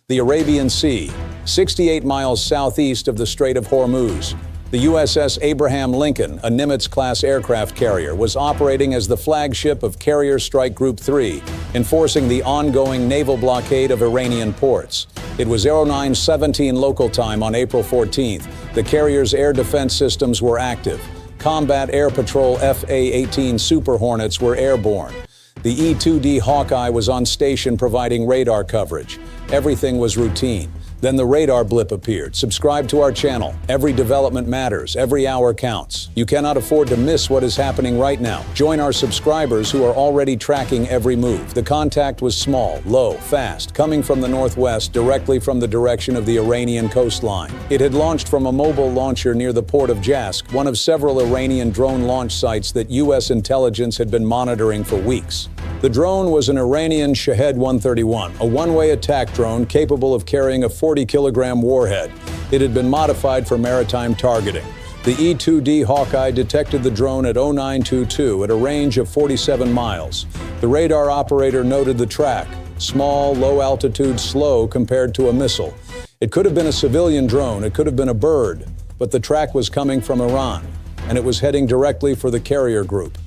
The Arabian Sea, 68 miles southeast of the Strait of Hormuz. The USS Abraham Lincoln, a Nimitz-class aircraft carrier, was operating as the flagship of Carrier Strike Group 3, enforcing the ongoing naval blockade of Iranian ports. It was 09:17 local time on April 14th. The carrier's air defense systems were active. Combat Air Patrol FA-18 Super Hornets were airborne. The E-2D Hawkeye was on station providing radar coverage. Everything was routine. Then the radar blip appeared. Subscribe to our channel. Every development matters. Every hour counts. You cannot afford to miss what is happening right now. Join our subscribers who are already tracking every move. The contact was small, low, fast, coming from the northwest, directly from the direction of the Iranian coastline. It had launched from a mobile launcher near the port of Jask, one of several Iranian drone launch sites that U.S. intelligence had been monitoring for weeks. The drone was an Iranian Shahed-131, a one-way attack drone capable of carrying a 40-kilogram warhead. It had been modified for maritime targeting. The E-2D Hawkeye detected the drone at 0922 at a range of 47 miles. The radar operator noted the track, small, low altitude, slow compared to a missile. It could have been a civilian drone, it could have been a bird, but the track was coming from Iran, and it was heading directly for the carrier group.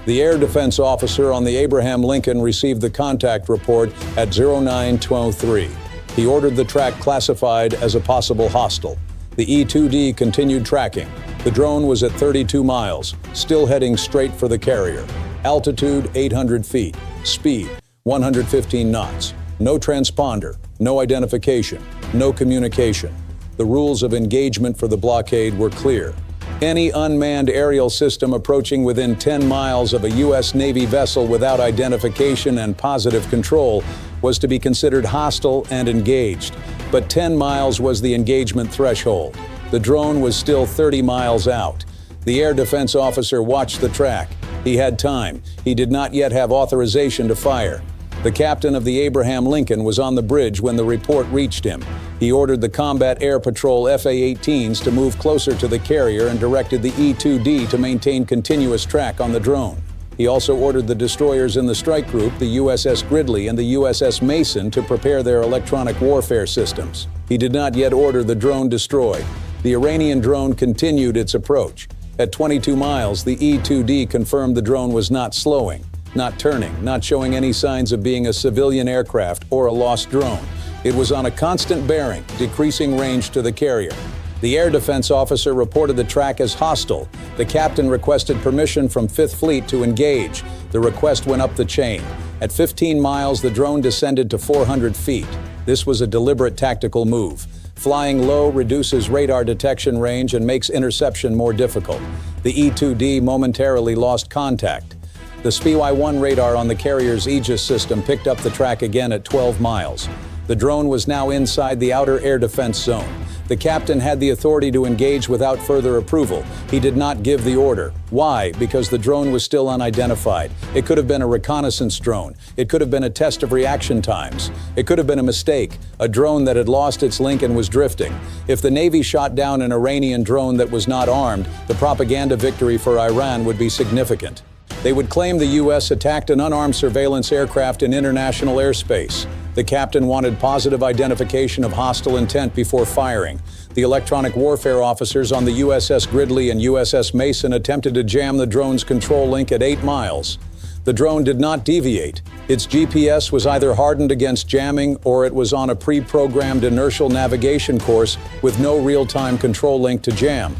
The air defense officer on the Abraham Lincoln received the contact report at 0923. He ordered the track classified as a possible hostile. The E-2D continued tracking. The drone was at 32 miles, still heading straight for the carrier. Altitude 800 feet. Speed 115 knots. No transponder, no identification, no communication. The rules of engagement for the blockade were clear. Any unmanned aerial system approaching within 10 miles of a U.S. Navy vessel without identification and positive control was to be considered hostile and engaged. But 10 miles was the engagement threshold. The drone was still 30 miles out. The air defense officer watched the track. He had time. He did not yet have authorization to fire. The captain of the Abraham Lincoln was on the bridge when the report reached him. He ordered the Combat Air Patrol FA-18s to move closer to the carrier and directed the E-2D to maintain continuous track on the drone. He also ordered the destroyers in the strike group, the USS Gridley and the USS Mason, to prepare their electronic warfare systems. He did not yet order the drone destroyed. The Iranian drone continued its approach. At 22 miles, the E-2D confirmed the drone was not slowing, not turning, not showing any signs of being a civilian aircraft or a lost drone. It was on a constant bearing, decreasing range to the carrier. The air defense officer reported the track as hostile. The captain requested permission from 5th Fleet to engage. The request went up the chain. At 15 miles, the drone descended to 400 feet. This was a deliberate tactical move. Flying low reduces radar detection range and makes interception more difficult. The E-2D momentarily lost contact. The SPY-1 radar on the carrier's Aegis system picked up the track again at 12 miles. The drone was now inside the outer air defense zone. The captain had the authority to engage without further approval. He did not give the order. Why? Because the drone was still unidentified. It could have been a reconnaissance drone. It could have been a test of reaction times. It could have been a mistake, a drone that had lost its link and was drifting. If the Navy shot down an Iranian drone that was not armed, the propaganda victory for Iran would be significant. They would claim the U.S. attacked an unarmed surveillance aircraft in international airspace. The captain wanted positive identification of hostile intent before firing. The electronic warfare officers on the USS Gridley and USS Mason attempted to jam the drone's control link at 8 miles. The drone did not deviate. Its GPS was either hardened against jamming or it was on a pre-programmed inertial navigation course with no real-time control link to jam.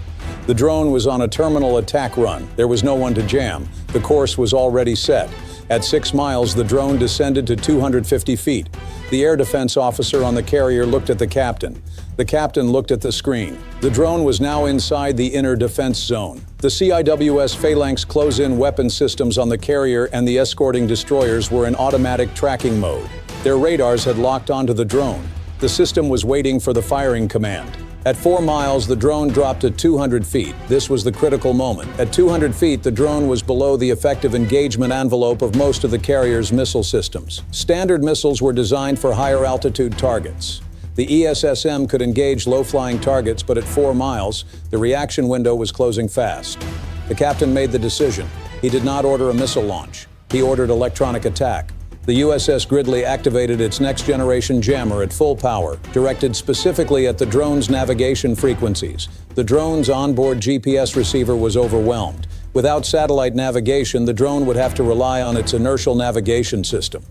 The drone was on a terminal attack run. There was no one to jam. The course was already set. At 6 miles, the drone descended to 250 feet. The air defense officer on the carrier looked at the captain. The captain looked at the screen. The drone was now inside the inner defense zone. The CIWS Phalanx close-in weapon systems on the carrier and the escorting destroyers were in automatic tracking mode. Their radars had locked onto the drone. The system was waiting for the firing command. At 4 miles, the drone dropped to 200 feet. This was the critical moment. At 200 feet, the drone was below the effective engagement envelope of most of the carrier's missile systems. Standard missiles were designed for higher altitude targets. The ESSM could engage low-flying targets, but at 4 miles, the reaction window was closing fast. The captain made the decision. He did not order a missile launch. He ordered electronic attack. the USS Gridley activated its next-generation jammer at full power, directed specifically at the drone's navigation frequencies. The drone's onboard GPS receiver was overwhelmed. Without satellite navigation, the drone would have to rely on its inertial navigation system.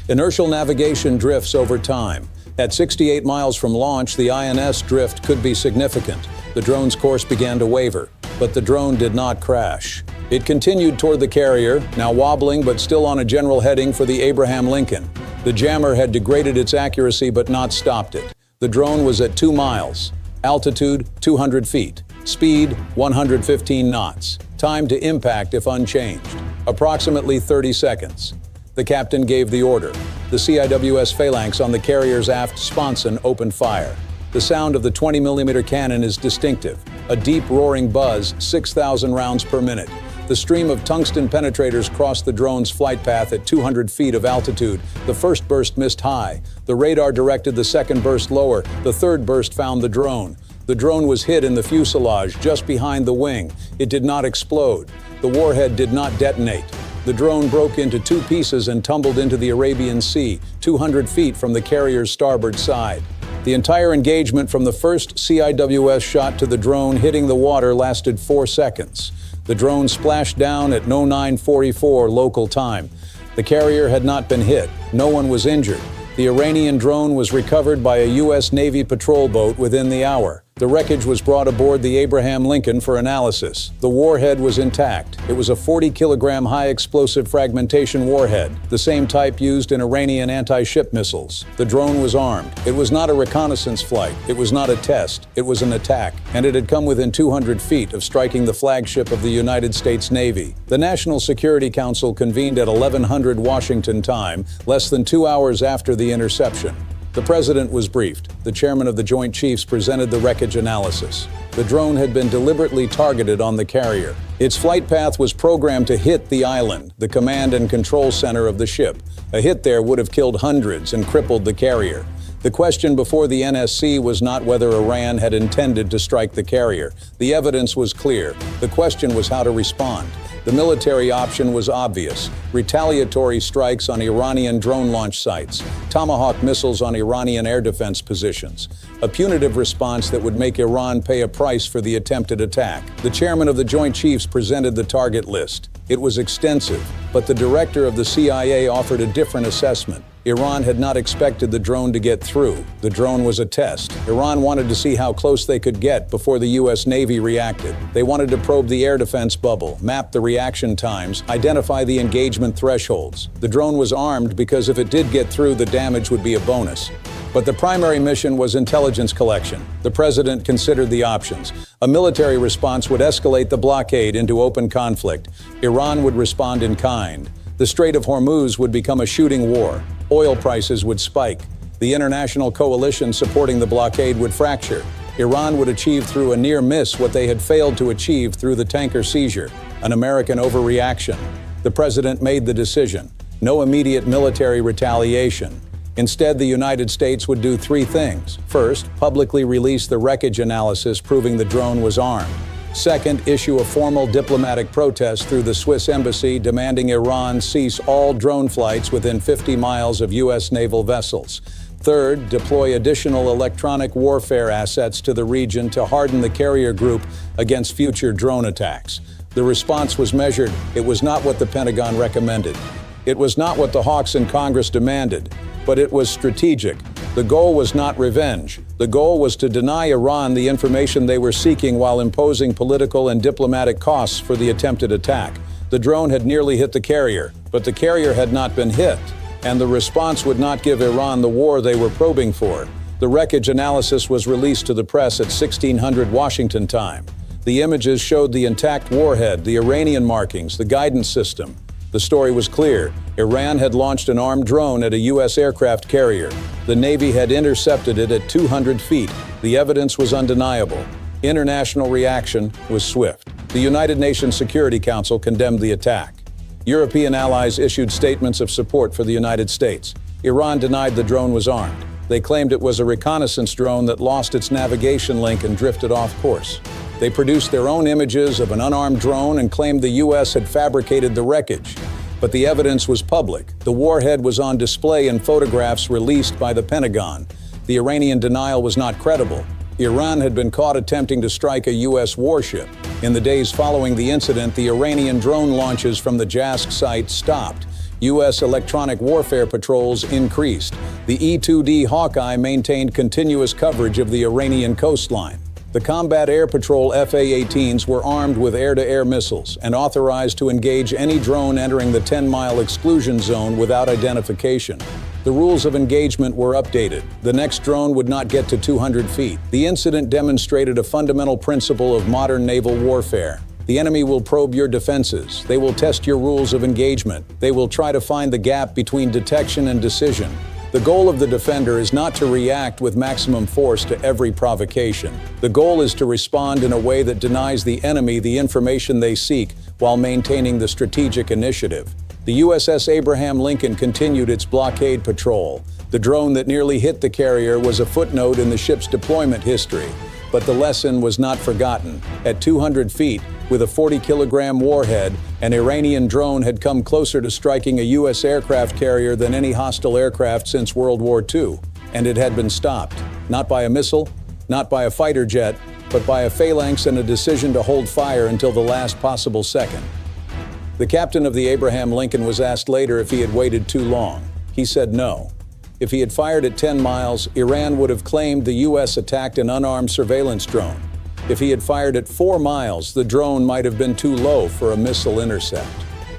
Inertial navigation drifts over time. At 68 miles from launch, the INS drift could be significant. The drone's course began to waver, but the drone did not crash. It continued toward the carrier, now wobbling but still on a general heading for the Abraham Lincoln. The jammer had degraded its accuracy but not stopped it. The drone was at 2 miles. Altitude, 200 feet. Speed, 115 knots. Time to impact if unchanged. Approximately 30 seconds. The captain gave the order. The CIWS Phalanx on the carrier's aft sponson opened fire. The sound of the 20mm cannon is distinctive. A deep roaring buzz, 6,000 rounds per minute. The stream of tungsten penetrators crossed the drone's flight path at 200 feet of altitude. The first burst missed high. The radar directed the second burst lower. The third burst found the drone. The drone was hit in the fuselage, just behind the wing. It did not explode. The warhead did not detonate. The drone broke into 2 pieces and tumbled into the Arabian Sea, 200 feet from the carrier's starboard side. The entire engagement from the first CIWS shot to the drone hitting the water lasted 4 seconds. The drone splashed down at 09:44 local time. The carrier had not been hit. No one was injured. The Iranian drone was recovered by a U.S. Navy patrol boat within the hour. The wreckage was brought aboard the Abraham Lincoln for analysis. The warhead was intact. It was a 40-kilogram high-explosive fragmentation warhead, the same type used in Iranian anti-ship missiles. The drone was armed. It was not a reconnaissance flight. It was not a test. It was an attack, and it had come within 200 feet of striking the flagship of the United States Navy. The National Security Council convened at 1100 Washington time, less than 2 hours after the interception. The president was briefed. The chairman of the Joint Chiefs presented the wreckage analysis. The drone had been deliberately targeted on the carrier. Its flight path was programmed to hit the island, the command and control center of the ship. A hit there would have killed hundreds and crippled the carrier. The question before the NSC was not whether Iran had intended to strike the carrier. The evidence was clear. The question was how to respond. The military option was obvious. Retaliatory strikes on Iranian drone launch sites, Tomahawk missiles on Iranian air defense positions, a punitive response that would make Iran pay a price for the attempted attack. The chairman of the Joint Chiefs presented the target list. It was extensive, but the director of the CIA offered a different assessment. Iran had not expected the drone to get through. The drone was a test. Iran wanted to see how close they could get before the U.S. Navy reacted. They wanted to probe the air defense bubble, map the reaction times, identify the engagement thresholds. The drone was armed because if it did get through, the damage would be a bonus. But the primary mission was intelligence collection. The president considered the options. A military response would escalate the blockade into open conflict. Iran would respond in kind. The Strait of Hormuz would become a shooting war. Oil prices would spike. The international coalition supporting the blockade would fracture. Iran would achieve through a near miss what they had failed to achieve through the tanker seizure, an American overreaction. The president made the decision. No immediate military retaliation. Instead, the United States would do 3 things. First, publicly release the wreckage analysis proving the drone was armed. Second, issue a formal diplomatic protest through the Swiss embassy demanding Iran cease all drone flights within 50 miles of U.S. naval vessels. Third, deploy additional electronic warfare assets to the region to harden the carrier group against future drone attacks. The response was measured. It was not what the Pentagon recommended. It was not what the hawks in Congress demanded, but it was strategic. The goal was not revenge. The goal was to deny Iran the information they were seeking while imposing political and diplomatic costs for the attempted attack. The drone had nearly hit the carrier, but the carrier had not been hit, and the response would not give Iran the war they were probing for. The wreckage analysis was released to the press at 1600 Washington time. The images showed the intact warhead, the Iranian markings, the guidance system. The story was clear. Iran had launched an armed drone at a U.S. aircraft carrier. The Navy had intercepted it at 200 feet. The evidence was undeniable. International reaction was swift. The United Nations Security Council condemned the attack. European allies issued statements of support for the United States. Iran denied the drone was armed. They claimed it was a reconnaissance drone that lost its navigation link and drifted off course. They produced their own images of an unarmed drone and claimed the U.S. had fabricated the wreckage. But the evidence was public. The warhead was on display in photographs released by the Pentagon. The Iranian denial was not credible. Iran had been caught attempting to strike a U.S. warship. In the days following the incident, the Iranian drone launches from the Jask site stopped. U.S. electronic warfare patrols increased. The E-2D Hawkeye maintained continuous coverage of the Iranian coastline. The Combat Air Patrol FA-18s were armed with air-to-air missiles and authorized to engage any drone entering the 10-mile exclusion zone without identification. The rules of engagement were updated. The next drone would not get to 200 feet. The incident demonstrated a fundamental principle of modern naval warfare. The enemy will probe your defenses. They will test your rules of engagement. They will try to find the gap between detection and decision. The goal of the defender is not to react with maximum force to every provocation. The goal is to respond in a way that denies the enemy the information they seek while maintaining the strategic initiative. The USS Abraham Lincoln continued its blockade patrol. The drone that nearly hit the carrier was a footnote in the ship's deployment history. But the lesson was not forgotten. At 200 feet, with a 40-kilogram warhead, an Iranian drone had come closer to striking a U.S. aircraft carrier than any hostile aircraft since World War II. And it had been stopped. Not by a missile, not by a fighter jet, but by a phalanx and a decision to hold fire until the last possible second. The captain of the Abraham Lincoln was asked later if he had waited too long. He said no. If he had fired at 10 miles, Iran would have claimed the U.S. attacked an unarmed surveillance drone. If he had fired at 4 miles, the drone might have been too low for a missile intercept.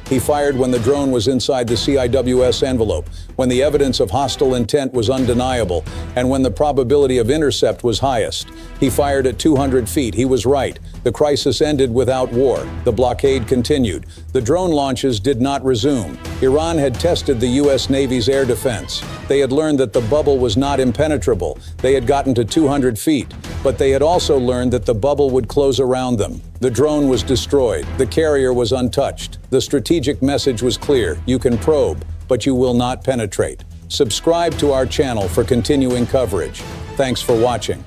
He fired when the drone was inside the CIWS envelope, when the evidence of hostile intent was undeniable, and when the probability of intercept was highest. He fired at 200 feet. He was right. The crisis ended without war. The blockade continued. The drone launches did not resume. Iran had tested the U.S. Navy's air defense. They had learned that the bubble was not impenetrable. They had gotten to 200 feet. But they had also learned that the bubble would close around them. The drone was destroyed. The carrier was untouched. The strategic message was clear. You can probe, but you will not penetrate. Subscribe to our channel for continuing coverage. Thanks for watching.